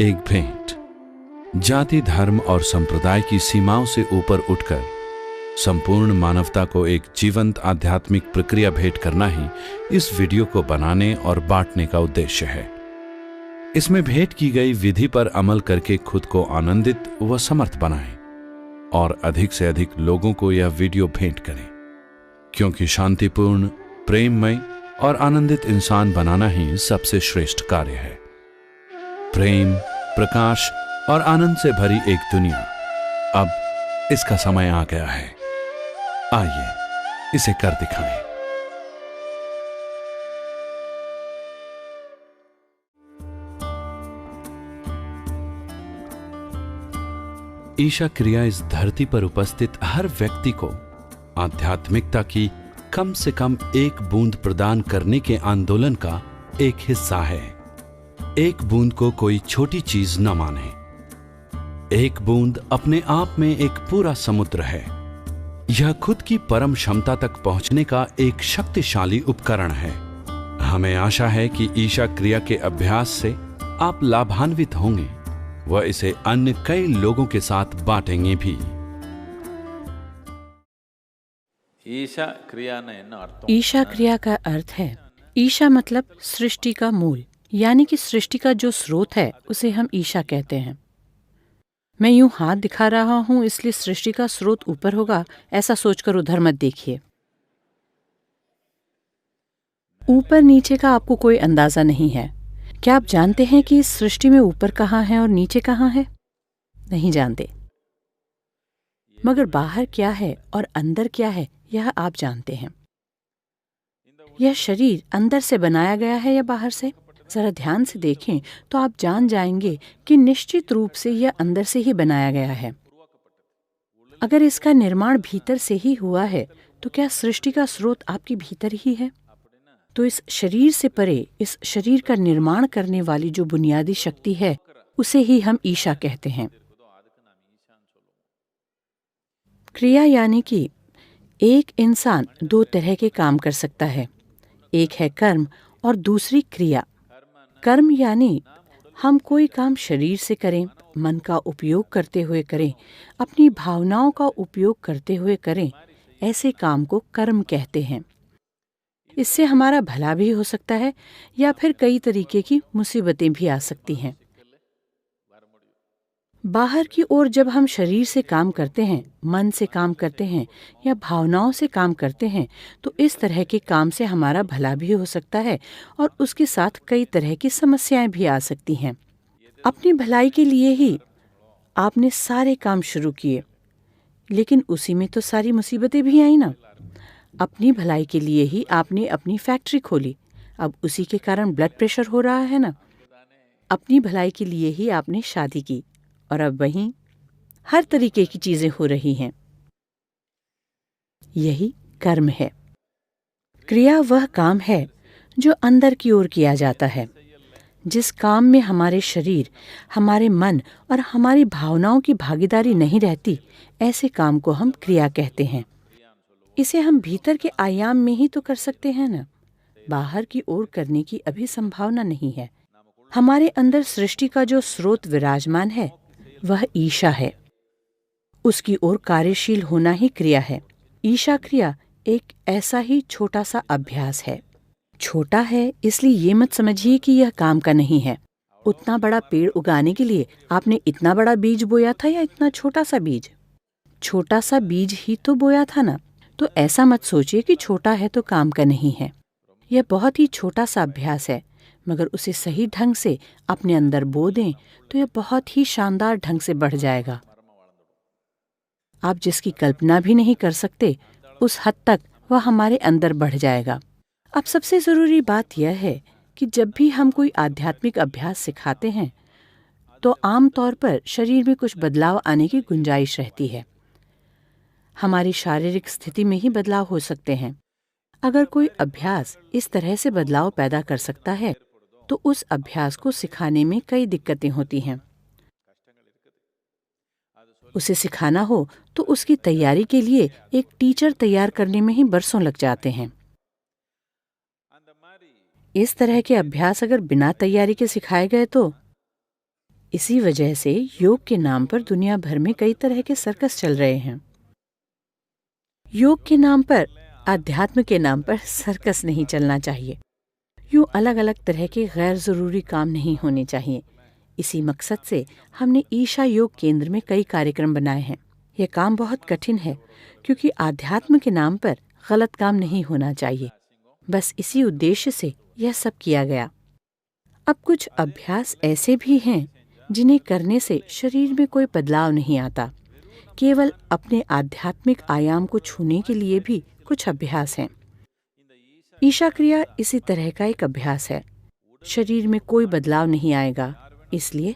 एक भेंट। जाति, धर्म और संप्रदाय की सीमाओं से ऊपर उठकर संपूर्ण मानवता को एक जीवंत आध्यात्मिक प्रक्रिया भेंट करना ही इस वीडियो को बनाने और बांटने का उद्देश्य है। इसमें भेंट की गई विधि पर अमल करके खुद को आनंदित व समर्थ बनाएं और अधिक से अधिक लोगों को यह वीडियो भेंट करें, क्योंकि शांतिपूर्ण, प्रेममय और आनंदित इंसान बनाना ही सबसे श्रेष्ठ कार्य है। प्रेम, प्रकाश और आनंद से भरी एक दुनिया, अब इसका समय आ गया है। आइए इसे कर दिखाएं। ईशा क्रिया इस धरती पर उपस्थित हर व्यक्ति को आध्यात्मिकता की कम से कम एक बूंद प्रदान करने के आंदोलन का एक हिस्सा है। एक बूंद को कोई छोटी चीज न माने। एक बूंद अपने आप में एक पूरा समुद्र है। यह खुद की परम क्षमता तक पहुंचने का एक शक्तिशाली उपकरण है। हमें आशा है कि ईशा क्रिया के अभ्यास से आप लाभान्वित होंगे व इसे अन्य कई लोगों के साथ बांटेंगे भी। ईशा क्रिया का अर्थ है, ईशा मतलब सृष्टि का मूल, यानी कि सृष्टि का जो स्रोत है उसे हम ईशा कहते हैं। मैं यूं हाथ दिखा रहा हूं इसलिए सृष्टि का स्रोत ऊपर होगा, ऐसा सोचकर उधर मत देखिए। ऊपर नीचे का आपको कोई अंदाजा नहीं है। क्या आप जानते हैं कि इस सृष्टि में ऊपर कहाँ है और नीचे कहाँ है? नहीं जानते। मगर बाहर क्या है और अंदर क्या है यह आप जानते हैं। यह शरीर अंदर से बनाया गया है या बाहर से? जरा ध्यान से देखें तो आप जान जाएंगे कि निश्चित रूप से यह अंदर से ही बनाया गया है। अगर इसका निर्माण भीतर से ही हुआ है तो क्या सृष्टि का स्रोत आपके भीतर ही है? तो इस शरीर से परे, इस शरीर का निर्माण करने वाली जो बुनियादी शक्ति है उसे ही हम ईशा कहते हैं। क्रिया यानी कि एक इंसान दो तरह के काम कर सकता है। एक है कर्म और दूसरी क्रिया। कर्म यानी हम कोई काम शरीर से करें, मन का उपयोग करते हुए करें, अपनी भावनाओं का उपयोग करते हुए करें, ऐसे काम को कर्म कहते हैं। इससे हमारा भला भी हो सकता है या फिर कई तरीके की मुसीबतें भी आ सकती हैं। बाहर की ओर जब हम शरीर से काम करते हैं, मन से काम करते हैं या भावनाओं से काम करते हैं तो इस तरह के काम से हमारा भला भी हो सकता है और उसके साथ कई तरह की समस्याएं भी आ सकती हैं। अपनी भलाई के लिए ही आपने सारे काम शुरू किए, लेकिन उसी में तो सारी मुसीबतें भी आई ना। अपनी भलाई के लिए ही आपने अपनी फैक्ट्री खोली, अब उसी के कारण ब्लड प्रेशर हो रहा है ना। अपनी भलाई के लिए ही आपने शादी की और अब वहीं हर तरीके की चीजें हो रही हैं। यही कर्म है। क्रिया वह काम है जो अंदर की ओर किया जाता है। जिस काम में हमारे शरीर, हमारे मन और हमारी भावनाओं की भागीदारी नहीं रहती, ऐसे काम को हम क्रिया कहते हैं। इसे हम भीतर के आयाम में ही तो कर सकते हैं ना। बाहर की ओर करने की अभी संभावना नहीं है। हमारे अंदर सृष्टि का जो स्रोत विराजमान है वह ईशा है। उसकी ओर कार्यशील होना ही क्रिया है। ईशा क्रिया एक ऐसा ही छोटा सा अभ्यास है। छोटा है इसलिए ये मत समझिए कि यह काम का नहीं है। उतना बड़ा पेड़ उगाने के लिए आपने इतना बड़ा बीज बोया था या इतना छोटा सा बीज? छोटा सा बीज ही तो बोया था ना। तो ऐसा मत सोचिए कि छोटा है तो काम का नहीं है। यह बहुत ही छोटा सा अभ्यास है, मगर उसे सही ढंग से अपने अंदर बो दें तो यह बहुत ही शानदार ढंग से बढ़ जाएगा। आप जिसकी कल्पना भी नहीं कर सकते उस हद तक वह हमारे अंदर बढ़ जाएगा। अब सबसे ज़रूरी बात यह है कि जब भी हम कोई आध्यात्मिक अभ्यास सिखाते हैं तो आम तौर पर शरीर में कुछ बदलाव आने की गुंजाइश रहती है। हमारी शारीरिक स्थिति में ही बदलाव हो सकते हैं। अगर कोई अभ्यास इस तरह से बदलाव पैदा कर सकता है तो उस अभ्यास को सिखाने में कई दिक्कतें होती हैं। उसे सिखाना हो तो उसकी तैयारी के लिए एक टीचर तैयार करने में ही बरसों लग जाते हैं। इस तरह के अभ्यास अगर बिना तैयारी के सिखाए गए तो इसी वजह से योग के नाम पर दुनिया भर में कई तरह के सर्कस चल रहे हैं। योग के नाम पर, अध्यात्म के नाम पर सर्कस नहीं चलना चाहिए। यूं अलग अलग तरह के गैर जरूरी काम नहीं होने चाहिए। इसी मकसद से हमने ईशा योग केंद्र में कई कार्यक्रम बनाए हैं। यह काम बहुत कठिन है क्योंकि आध्यात्म के नाम पर गलत काम नहीं होना चाहिए। बस इसी उद्देश्य से यह सब किया गया। अब कुछ अभ्यास ऐसे भी हैं जिन्हें करने से शरीर में कोई बदलाव नहीं आता। केवल अपने आध्यात्मिक आयाम को छूने के लिए भी कुछ अभ्यास हैं। ईशा क्रिया इसी तरह का एक अभ्यास है। शरीर में कोई बदलाव नहीं आएगा, इसलिए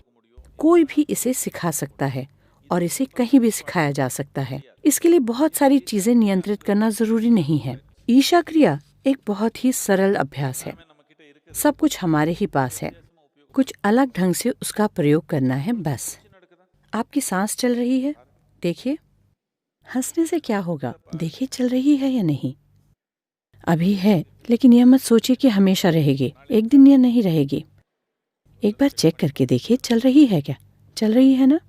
कोई भी इसे सिखा सकता है और इसे कहीं भी सिखाया जा सकता है। इसके लिए बहुत सारी चीजें नियंत्रित करना जरूरी नहीं है। ईशा क्रिया एक बहुत ही सरल अभ्यास है। सब कुछ हमारे ही पास है, कुछ अलग ढंग से उसका प्रयोग करना है बस। आपकी सांस चल रही है, देखिए। हंसने से क्या होगा, देखिए चल रही है या नहीं। अभी है, लेकिन यह मत सोचिए कि हमेशा रहेगी। एक दिन यह नहीं रहेगी। एक बार चेक करके देखिए चल रही है क्या। चल रही है ना,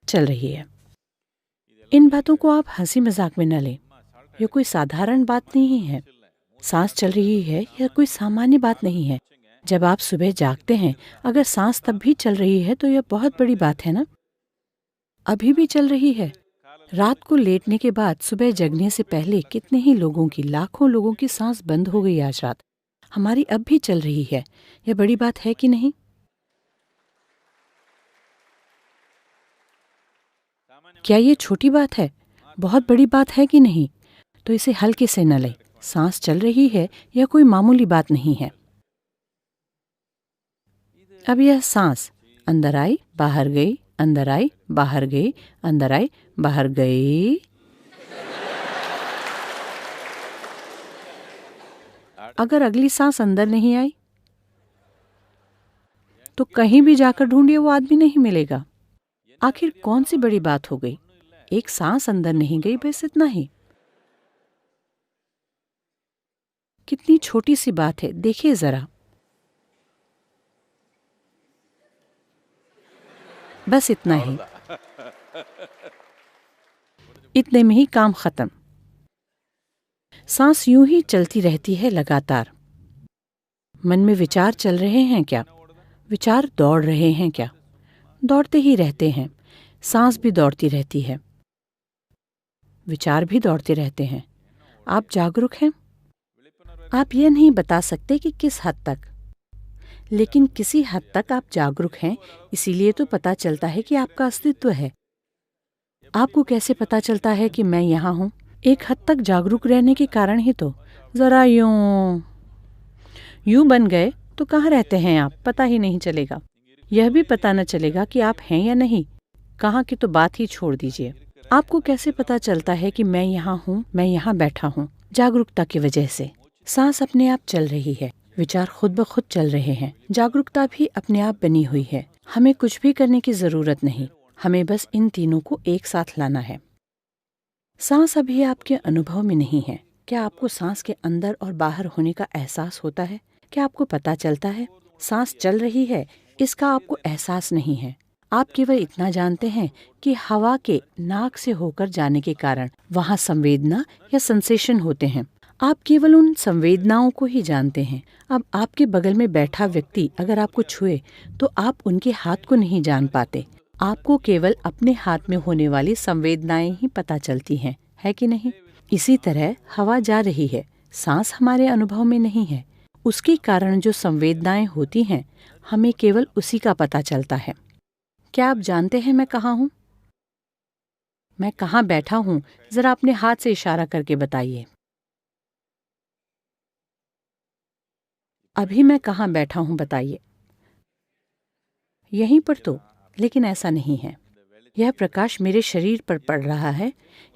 चल रही है। इन बातों को आप हंसी मजाक में न लें। यह कोई साधारण बात नहीं है। सांस चल रही है यह कोई सामान्य बात नहीं है। जब आप सुबह जागते हैं, अगर सांस तब भी चल रही है तो यह बहुत बड़ी बात है ना। अभी भी चल रही है। रात को लेटने के बाद सुबह जगने से पहले कितने ही लोगों की, लाखों लोगों की सांस बंद हो गई आज रात। हमारी अब भी चल रही है। यह बड़ी बात है कि नहीं? क्या ये छोटी बात है? बहुत बड़ी बात है कि नहीं? तो इसे हल्के से न लें। सांस चल रही है, यह कोई मामूली बात नहीं है। अब यह सांस अंदर आई, बाहर गई, अंदर आई, बाहर गई, अंदर आई, बाहर गई। अगर अगली सांस अंदर नहीं आई तो कहीं भी जाकर ढूंढिए, वो आदमी नहीं मिलेगा। आखिर कौन सी बड़ी बात हो गई? एक सांस अंदर नहीं गई, बस इतना ही। कितनी छोटी सी बात है, देखिए जरा। बस इतना ही। इतने में ही काम खत्म। सांस यूं ही चलती रहती है लगातार। मन में विचार चल रहे हैं क्या? विचार दौड़ रहे हैं क्या? दौड़ते ही रहते हैं। सांस भी दौड़ती रहती है, विचार भी दौड़ते रहते हैं। आप जागरूक हैं। आप यह नहीं बता सकते कि किस हद तक, लेकिन किसी हद तक आप जागरूक हैं। इसीलिए तो पता चलता है कि आपका अस्तित्व है। आपको कैसे पता चलता है कि मैं यहाँ हूँ? एक हद तक जागरूक रहने के कारण ही तो। जरा यूं बन गए तो कहाँ रहते हैं आप, पता ही नहीं चलेगा। यह भी पता न चलेगा कि आप हैं या नहीं। कहाँ की तो बात ही छोड़ दीजिए। आपको कैसे पता चलता है कि मैं यहाँ हूँ, मैं यहाँ बैठा हूँ? जागरूकता की वजह से। सांस अपने आप चल रही है, विचार खुद ब खुद चल रहे हैं, जागरूकता भी अपने आप बनी हुई है। हमें कुछ भी करने की जरूरत नहीं, हमें बस इन तीनों को एक साथ लाना है। सांस अभी आपके अनुभव में नहीं है। क्या आपको सांस के अंदर और बाहर होने का एहसास होता है? क्या आपको पता चलता है सांस चल रही है? इसका आपको एहसास नहीं है। आप केवल इतना जानते हैं कि हवा के नाक से होकर जाने के कारण वहाँ संवेदना या सेंसेशन होते हैं। आप केवल उन संवेदनाओं को ही जानते हैं। अब आपके बगल में बैठा व्यक्ति अगर आपको छुए तो आप उनके हाथ को नहीं जान पाते। आपको केवल अपने हाथ में होने वाली संवेदनाएं ही पता चलती हैं, है कि नहीं? इसी तरह हवा जा रही है, सांस हमारे अनुभव में नहीं है। उसके कारण जो संवेदनाएं होती हैं, हमें केवल उसी का पता चलता है। क्या आप जानते हैं मैं कहाँ हूँ? मैं कहाँ बैठा हूँ? जरा अपने हाथ से इशारा करके बताइए। अभी मैं कहाँ बैठा हूँ बताइए। यहीं पर तो, लेकिन ऐसा नहीं है। यह प्रकाश मेरे शरीर पर पड़ रहा है,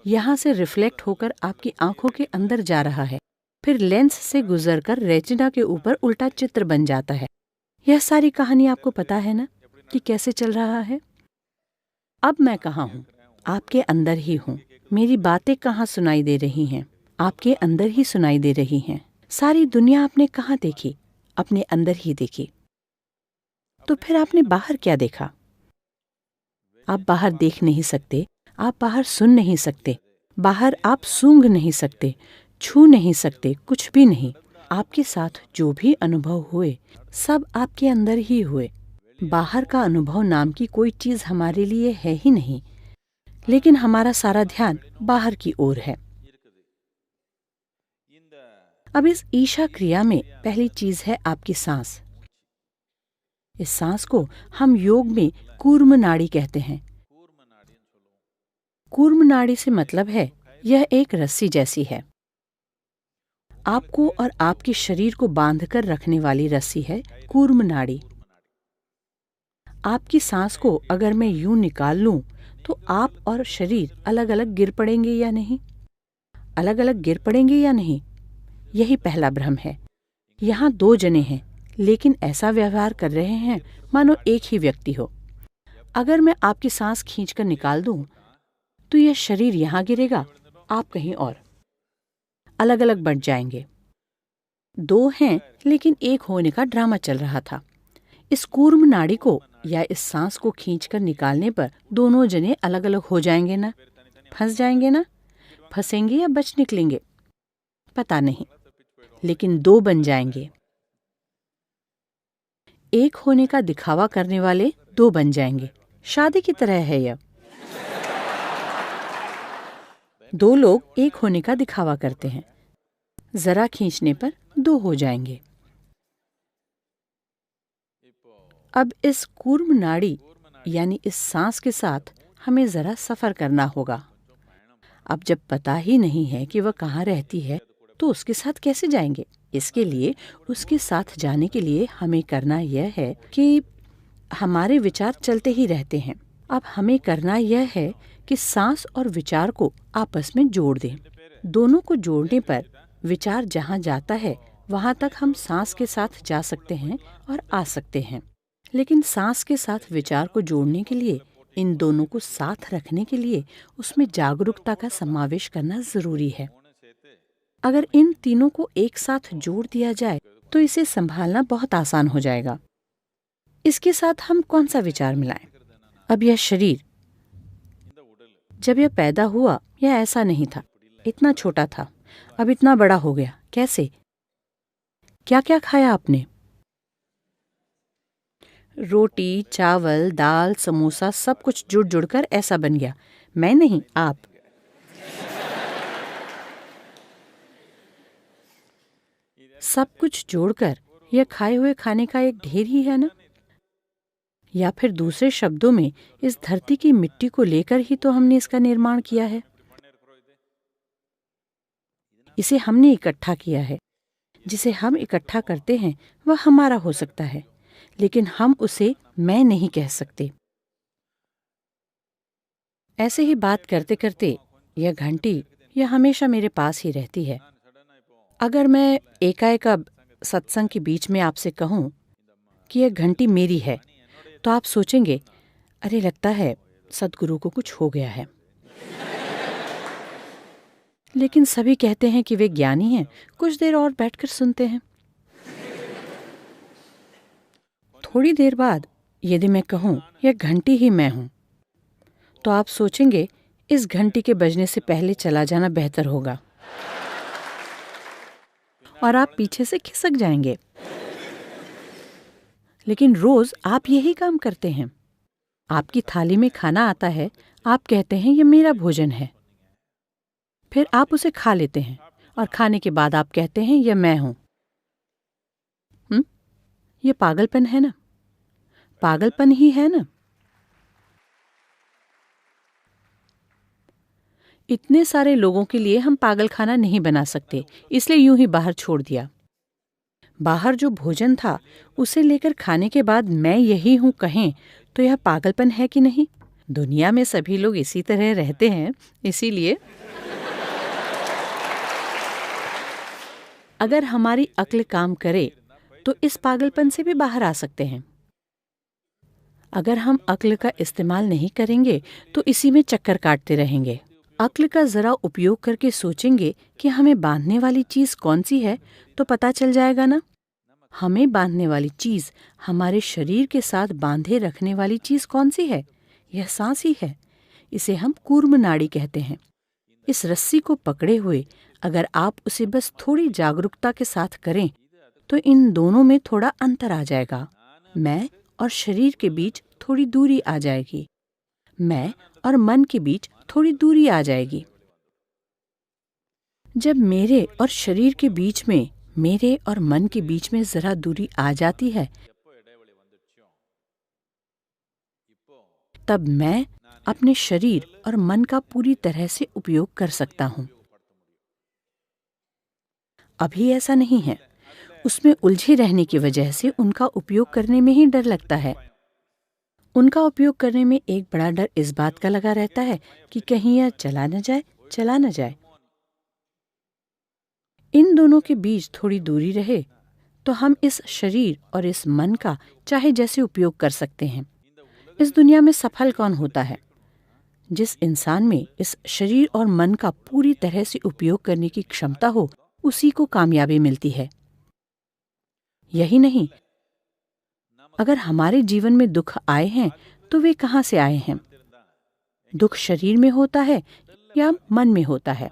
यहाँ से रिफ्लेक्ट होकर आपकी आंखों के अंदर जा रहा है, फिर लेंस से गुजरकर रेटिना के ऊपर उल्टा चित्र बन जाता है। यह सारी कहानी आपको पता है ना कि कैसे चल रहा है? अब मैं कहाँ हूँ? आपके अंदर ही हूँ। मेरी बातें कहाँ सुनाई दे रही हैं? आपके अंदर ही सुनाई दे रही हैं। सारी दुनिया आपने कहाँ देखी? अपने अंदर ही देखी। तो फिर आपने बाहर क्या देखा? आप बाहर देख नहीं सकते, आप बाहर सुन नहीं सकते, बाहर आप सूंघ नहीं सकते, छू नहीं सकते, कुछ भी नहीं। आपके साथ जो भी अनुभव हुए सब आपके अंदर ही हुए। बाहर का अनुभव नाम की कोई चीज हमारे लिए है ही नहीं, लेकिन हमारा सारा ध्यान बाहर की ओर है। अब इस ईशा क्रिया में पहली चीज है आपकी सांस। इस सांस को हम योग में कूर्म नाड़ी कहते हैं। कूर्म नाड़ी से मतलब है यह एक रस्सी जैसी है। आपको और आपके शरीर को बांधकर रखने वाली रस्सी है कूर्म नाड़ी। आपकी सांस को अगर मैं यूं निकाल लूं तो आप और शरीर अलग अलग गिर पड़ेंगे या नहीं? अलग अलग गिर पड़ेंगे या नहीं? यही पहला भ्रम है। यहाँ दो जने हैं, लेकिन ऐसा व्यवहार कर रहे हैं मानो एक ही व्यक्ति हो। अगर मैं आपकी सांस खींचकर निकाल दूं, तो यह शरीर यहाँ गिरेगा, आप कहीं और। अलग अलग बंट जाएंगे। दो हैं, लेकिन एक होने का ड्रामा चल रहा था। इस कूर्म नाड़ी को या इस सांस को खींचकर निकालने पर दोनों जने अलग अलग हो जाएंगे ना? फंस जाएंगे ना? फंसेंगे या बच निकलेंगे? पता नहीं, लेकिन दो बन जाएंगे। एक होने का दिखावा करने वाले दो बन जाएंगे। शादी की तरह है यह। दो लोग एक होने का दिखावा करते हैं, जरा खींचने पर दो हो जाएंगे। अब इस कूर्म नाड़ी यानी इस सांस के साथ हमें जरा सफर करना होगा। अब जब पता ही नहीं है कि वह कहाँ रहती है, तो उसके साथ कैसे जाएंगे? इसके लिए उसके साथ जाने के लिए हमें करना यह है कि हमारे विचार चलते ही रहते हैं। अब हमें करना यह है कि सांस और विचार को आपस में जोड़ दें। दोनों को जोड़ने पर विचार जहाँ जाता है वहाँ तक हम सांस के साथ जा सकते हैं और आ सकते हैं। लेकिन सांस के साथ विचार को जोड़ने के लिए, इन दोनों को साथ रखने के लिए उसमें जागरूकता का समावेश करना जरूरी है। अगर इन तीनों को एक साथ जोड़ दिया जाए तो इसे संभालना बहुत आसान हो जाएगा। इसके साथ हम कौन सा विचार मिलाएं? अब यह शरीर जब यह पैदा हुआ यह ऐसा नहीं था, इतना छोटा था, अब इतना बड़ा हो गया। कैसे? क्या क्या खाया आपने? रोटी, चावल, दाल, समोसा, सब कुछ जुड़ जुड़कर ऐसा बन गया। मैं नहीं, आप। सब कुछ जोड़कर यह खाए हुए खाने का एक ढेर ही है ना? या फिर दूसरे शब्दों में, इस धरती की मिट्टी को लेकर ही तो हमने इसका निर्माण किया है। इसे हमने इकट्ठा किया है। जिसे हम इकट्ठा करते हैं वह हमारा हो सकता है, लेकिन हम उसे मैं नहीं कह सकते। ऐसे ही बात करते करते यह घंटी यह हमेशा मेरे पास ही रहती है। अगर मैं एकाएक अब सत्संग के बीच में आपसे कहूं कि यह घंटी मेरी है, तो आप सोचेंगे, अरे लगता है सद्गुरु को कुछ हो गया है। लेकिन सभी कहते हैं कि वे ज्ञानी हैं, कुछ देर और बैठकर सुनते हैं। थोड़ी देर बाद यदि मैं कहूं यह घंटी ही मैं हूं, तो आप सोचेंगे इस घंटी के बजने से पहले चला जाना बेहतर होगा, और आप पीछे से खिसक जाएंगे। लेकिन रोज आप यही काम करते हैं। आपकी थाली में खाना आता है, आप कहते हैं यह मेरा भोजन है। फिर आप उसे खा लेते हैं और खाने के बाद आप कहते हैं यह मैं हूं। यह पागलपन है ना? पागलपन ही है ना? इतने सारे लोगों के लिए हम पागल खाना नहीं बना सकते, इसलिए यूं ही बाहर छोड़ दिया। बाहर जो भोजन था उसे लेकर खाने के बाद मैं यही हूं कहें तो यह पागलपन है कि नहीं? दुनिया में सभी लोग इसी तरह रहते हैं, इसीलिए अगर हमारी अक्ल काम करे तो इस पागलपन से भी बाहर आ सकते हैं। अगर हम अक्ल का इस्तेमाल नहीं करेंगे तो इसी में चक्कर काटते रहेंगे। अक्ल का जरा उपयोग करके सोचेंगे कि हमें बांधने वाली चीज कौन सी है, तो पता चल जाएगा ना। हमें बांधने वाली चीज, हमारे शरीर के साथ बांधे रखने वाली चीज कौन सी है? यह सांस ही है। इसे हम कूर्म नाड़ी कहते हैं। इस रस्सी को पकड़े हुए अगर आप उसे बस थोड़ी जागरूकता के साथ करें तो इन दोनों में थोड़ा अंतर आ जाएगा। मैं और शरीर के बीच थोड़ी दूरी आ जाएगी। मैं और मन के बीच थोड़ी दूरी आ जाएगी। जब मेरे और शरीर के बीच में, मेरे और मन के बीच में जरा दूरी आ जाती है, तब मैं अपने शरीर और मन का पूरी तरह से उपयोग कर सकता हूँ। अभी ऐसा नहीं है। उसमें उलझे रहने की वजह से उनका उपयोग करने में ही डर लगता है। उनका उपयोग करने में एक बड़ा डर इस बात का लगा रहता है कि कहीं यह चला न जाए। इन दोनों के बीच थोड़ी दूरी रहे तो हम इस शरीर और इस मन का चाहे जैसे उपयोग कर सकते हैं। इस दुनिया में सफल कौन होता है? जिस इंसान में इस शरीर और मन का पूरी तरह से उपयोग करने की क्षमता हो, उसी को कामयाबी मिलती है। यही नहीं, अगर हमारे जीवन में दुख आए हैं तो वे कहाँ से आए हैं? दुख शरीर में होता है या मन में होता है?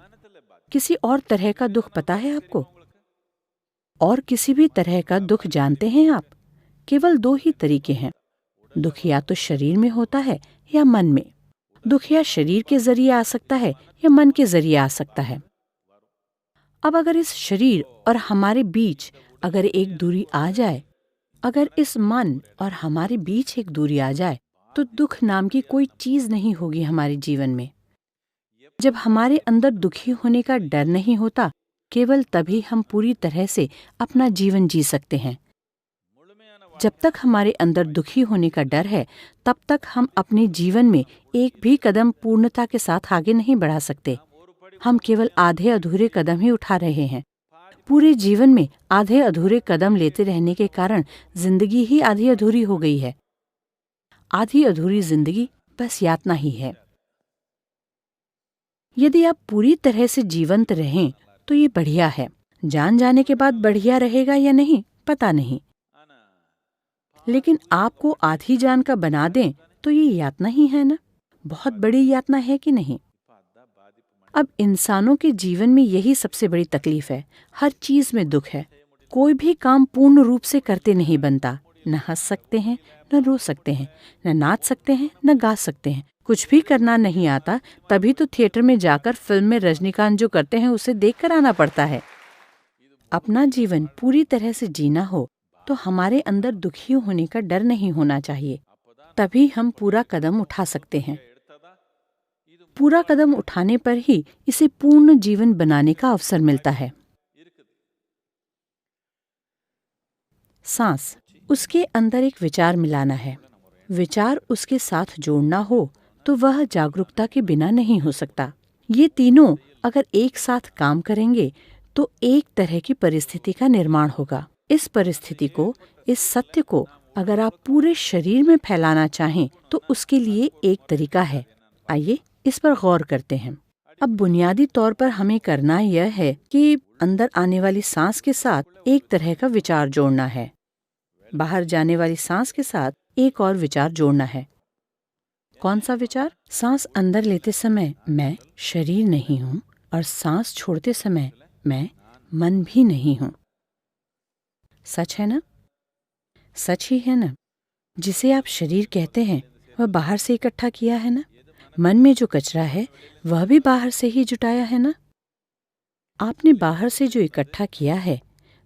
किसी और तरह का दुख पता है आपको? और किसी भी तरह का दुख जानते हैं आप? केवल दो ही तरीके हैं। दुख या तो शरीर में होता है या मन में। दुख या शरीर के जरिए आ सकता है या मन के जरिए आ सकता है। अब अगर इस शरीर और हमारे बीच अगर एक दूरी आ जाए, अगर इस मन और हमारे बीच एक दूरी आ जाए, तो दुख नाम की कोई चीज नहीं होगी हमारे जीवन में। जब हमारे अंदर दुखी होने का डर नहीं होता, केवल तभी हम पूरी तरह से अपना जीवन जी सकते हैं। जब तक हमारे अंदर दुखी होने का डर है, तब तक हम अपने जीवन में एक भी कदम पूर्णता के साथ आगे नहीं बढ़ा सकते। हम केवल आधे अधूरे कदम ही उठा रहे हैं। पूरे जीवन में आधे अधूरे कदम लेते रहने के कारण जिंदगी ही आधी अधूरी हो गई है। आधी अधूरी जिंदगी बस यातना ही है। यदि आप पूरी तरह से जीवंत रहें तो ये बढ़िया है। जान जाने के बाद बढ़िया रहेगा या नहीं पता नहीं, लेकिन आपको आधी जान का बना दें तो ये यातना ही है ना। बहुत बड़ी यातना है कि नहीं? अब इंसानों के जीवन में यही सबसे बड़ी तकलीफ है। हर चीज में दुख है। कोई भी काम पूर्ण रूप से करते नहीं बनता। न हंस सकते हैं, न रो सकते हैं, न नाच सकते हैं, न गा सकते हैं। कुछ भी करना नहीं आता, तभी तो थिएटर में जाकर फिल्म में रजनीकांत जो करते हैं उसे देखकर आना पड़ता है। अपना जीवन पूरी तरह से जीना हो तो हमारे अंदर दुखी होने का डर नहीं होना चाहिए। तभी हम पूरा कदम उठा सकते हैं। पूरा कदम उठाने पर ही इसे पूर्ण जीवन बनाने का अवसर मिलता है। सांस, उसके अंदर एक विचार मिलाना है। विचार उसके साथ जोड़ना हो तो वह जागरूकता के बिना नहीं हो सकता। ये तीनों अगर एक साथ काम करेंगे तो एक तरह की परिस्थिति का निर्माण होगा। इस परिस्थिति को, इस सत्य को अगर आप पूरे शरीर में फैलाना चाहें तो उसके लिए एक तरीका है। आइए इस पर गौर करते हैं। अब बुनियादी तौर पर हमें करना यह है कि अंदर आने वाली सांस के साथ एक तरह का विचार जोड़ना है। बाहर जाने वाली सांस के साथ एक और विचार जोड़ना है। कौन सा विचार? सांस अंदर लेते समय मैं शरीर नहीं हूँ और सांस छोड़ते समय मैं मन भी नहीं हूँ। सच है ना? सच ही है ना? जिसे आप शरीर कहते हैं वह बाहर से इकट्ठा किया है ना? मन में जो कचरा है वह भी बाहर से ही जुटाया है ना? आपने बाहर से जो इकट्ठा किया है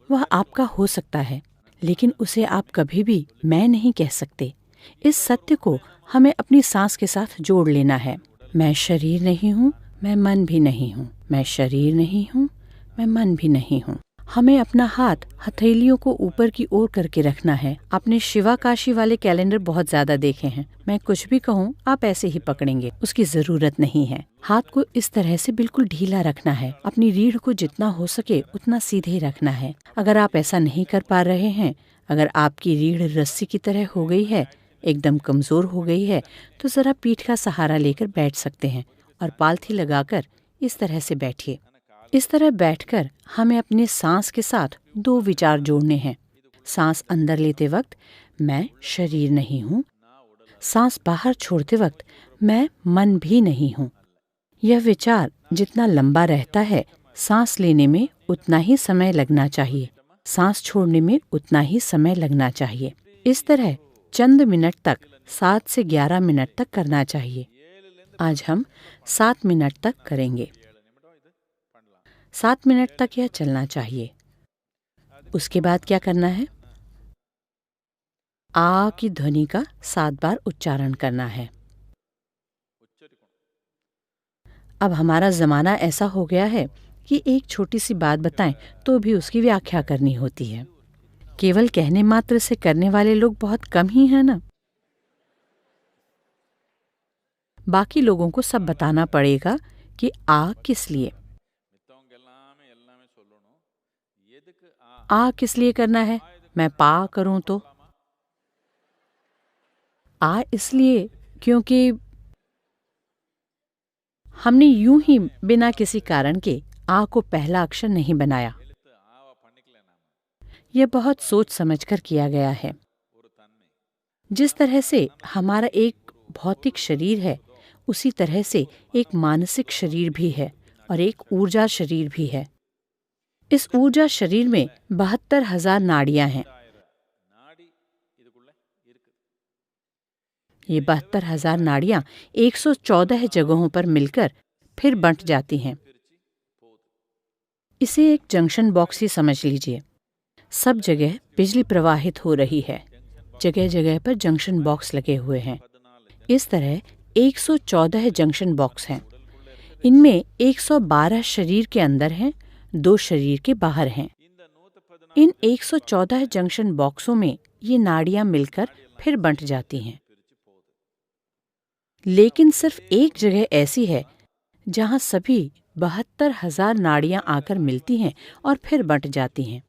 वह आपका हो सकता है, लेकिन उसे आप कभी भी मैं नहीं कह सकते। इस सत्य को हमें अपनी सांस के साथ जोड़ लेना है। मैं शरीर नहीं हूँ, मैं मन भी नहीं हूँ। मैं शरीर नहीं हूँ, मैं मन भी नहीं हूँ। हमें अपना हाथ हथेलियों को ऊपर की ओर करके रखना है। आपने शिवा काशी वाले कैलेंडर बहुत ज्यादा देखे हैं। मैं कुछ भी कहूँ आप ऐसे ही पकड़ेंगे, उसकी जरूरत नहीं है। हाथ को इस तरह से बिल्कुल ढीला रखना है। अपनी रीढ़ को जितना हो सके उतना सीधे रखना है। अगर आप ऐसा नहीं कर पा रहे हैं, अगर आपकी रीढ़ रस्सी की तरह हो गई है, एकदम कमजोर हो गई है, तो जरा पीठ का सहारा लेकर बैठ सकते हैं और पालथी लगाकर इस तरह से बैठिए। इस तरह बैठकर हमें अपने सांस के साथ दो विचार जोड़ने हैं। सांस अंदर लेते वक्त मैं शरीर नहीं हूँ, सांस बाहर छोड़ते वक्त मैं मन भी नहीं हूँ। यह विचार जितना लंबा रहता है, सांस लेने में उतना ही समय लगना चाहिए, सांस छोड़ने में उतना ही समय लगना चाहिए। इस तरह चंद मिनट तक 7 से 11 मिनट तक करना चाहिए। आज हम 7 मिनट तक करेंगे। 7 मिनट तक यह चलना चाहिए। उसके बाद क्या करना है? आ की ध्वनि का 7 बार उच्चारण करना है। अब हमारा ज़माना ऐसा हो गया है कि एक छोटी सी बात बताएं तो भी उसकी व्याख्या करनी होती है। केवल कहने मात्र से करने वाले लोग बहुत कम ही हैं ना। बाकी लोगों को सब बताना पड़ेगा कि आ किस लिए, आ किस लिए करना है। मैं पा करूं तो आ इसलिए क्योंकि हमने यूं ही बिना किसी कारण के आ को पहला अक्षर नहीं बनाया। यह बहुत सोच समझकर किया गया है। जिस तरह से हमारा एक भौतिक शरीर है, उसी तरह से एक मानसिक शरीर भी है और एक ऊर्जा शरीर भी है। इस ऊर्जा शरीर में 72,000 नाड़ियां हैं। ये 72,000 नाड़ियां 114 जगहों पर मिलकर फिर बंट जाती हैं। इसे एक जंक्शन बॉक्स ही समझ लीजिए। सब जगह बिजली प्रवाहित हो रही है, जगह जगह पर जंक्शन बॉक्स लगे हुए हैं। इस तरह 114 जंक्शन बॉक्स हैं। इनमें 112 शरीर के अंदर हैं, 2 शरीर के बाहर हैं। इन 114 जंक्शन बॉक्सों में ये नाड़ियां मिलकर फिर बंट जाती हैं। लेकिन सिर्फ एक जगह ऐसी है जहां सभी 72,000 नाड़ियां आकर मिलती हैं और फिर बंट जाती हैं।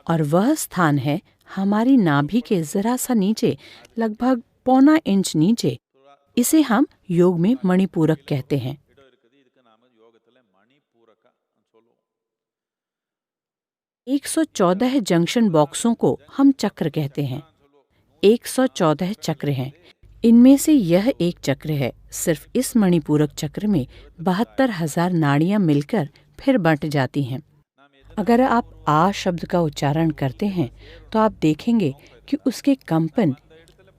और वह स्थान है हमारी नाभि के जरा सा नीचे, लगभग 1.25 इंच नीचे। इसे हम योग में मणिपूरक कहते हैं। 114 जंक्शन बॉक्सों को हम चक्र कहते हैं। 114 चक्र हैं। इनमें से यह एक चक्र है। सिर्फ इस मणिपूरक चक्र में 72,000 नाड़ियां मिलकर फिर बंट जाती हैं। अगर आप आ शब्द का उच्चारण करते हैं तो आप देखेंगे कि उसके कंपन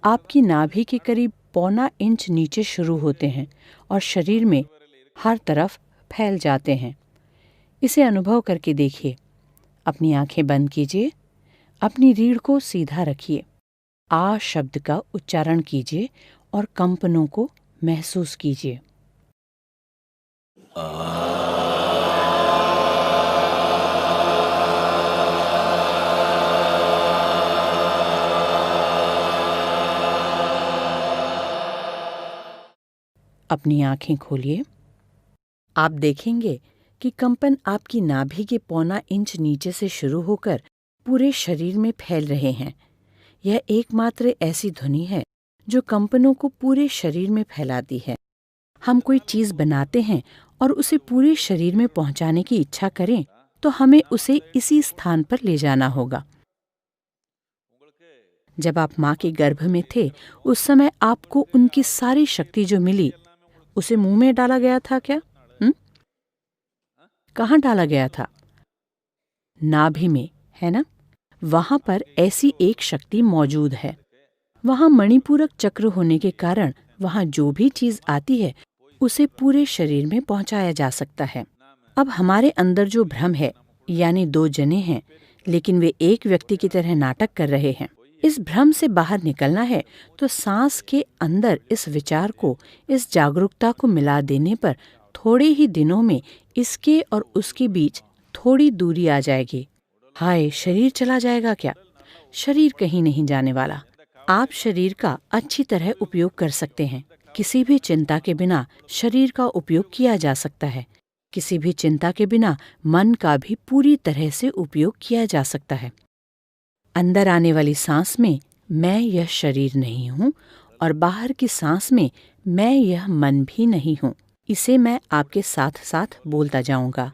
आपकी नाभि के करीब 1.25 इंच नीचे शुरू होते हैं और शरीर में हर तरफ फैल जाते हैं। इसे अनुभव करके देखिए। अपनी आंखें बंद कीजिए, अपनी रीढ़ को सीधा रखिए, आ शब्द का उच्चारण कीजिए और कंपनों को महसूस कीजिए। अपनी आंखें खोलिए। आप देखेंगे कि कंपन आपकी नाभि के 1.25 इंच नीचे से शुरू होकर पूरे शरीर में फैल रहे हैं। यह एकमात्र ऐसी ध्वनि है जो कंपनों को पूरे शरीर में फैलाती है। हम कोई चीज बनाते हैं और उसे पूरे शरीर में पहुंचाने की इच्छा करें तो हमें उसे इसी स्थान पर ले जाना होगा। जब आप माँ के गर्भ में थे, उस समय आपको उनकी सारी शक्ति जो मिली उसे मुंह में डाला गया था क्या? कहाँ डाला गया था? नाभि में, है ना? वहां पर ऐसी एक शक्ति मौजूद है। वहां मणिपूरक चक्र होने के कारण वहां जो भी चीज आती है उसे पूरे शरीर में पहुंचाया जा सकता है। अब हमारे अंदर जो भ्रम है, यानी 2 जने हैं लेकिन वे एक व्यक्ति की तरह नाटक कर रहे हैं, इस भ्रम से बाहर निकलना है तो सांस के अंदर इस विचार को, इस जागरूकता को मिला देने पर थोड़े ही दिनों में इसके और उसके बीच थोड़ी दूरी आ जाएगी। हाय, शरीर चला जाएगा क्या? शरीर कहीं नहीं जाने वाला। आप शरीर का अच्छी तरह उपयोग कर सकते हैं। किसी भी चिंता के बिना शरीर का उपयोग किया जा सकता है। किसी भी चिंता के बिना मन का भी पूरी तरह से उपयोग किया जा सकता है। अंदर आने वाली सांस में मैं यह शरीर नहीं हूँ और बाहर की सांस में मैं यह मन भी नहीं हूँ। इसे मैं आपके साथ साथ बोलता जाऊंगा।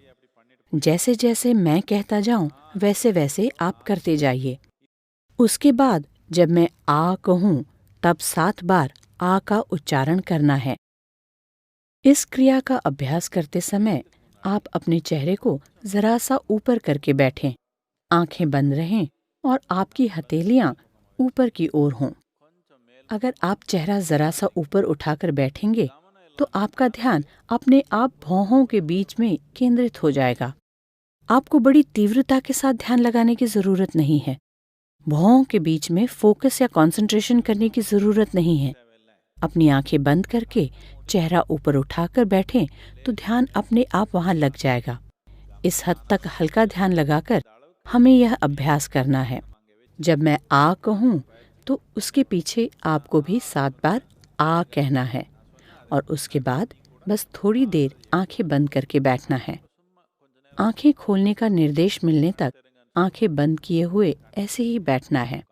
जैसे जैसे मैं कहता जाऊं वैसे वैसे आप करते जाइए। उसके बाद जब मैं आ कहूं तब 7 बार आ का उच्चारण करना है। इस क्रिया का अभ्यास करते समय आप अपने चेहरे को जरा सा ऊपर करके बैठें, आंखें बंद रहें और आपकी हथेलियां ऊपर की ओर हों। अगर आप चेहरा जरा सा ऊपर उठाकर बैठेंगे तो आपका ध्यान अपने आप भौहों के बीच में केंद्रित हो जाएगा। आपको बड़ी तीव्रता के साथ ध्यान लगाने की जरूरत नहीं है। भौहों के बीच में फोकस या कंसंट्रेशन करने की जरूरत नहीं है। अपनी आंखें बंद करके चेहरा ऊपर उठाकर बैठें तो ध्यान अपने आप वहां लग जाएगा। इस हद तक हल्का ध्यान लगाकर हमें यह अभ्यास करना है। जब मैं आ कहूं तो उसके पीछे आपको भी 7 बार आ कहना है और उसके बाद बस थोड़ी देर आंखें बंद करके बैठना है। आंखें खोलने का निर्देश मिलने तक आंखें बंद किए हुए ऐसे ही बैठना है।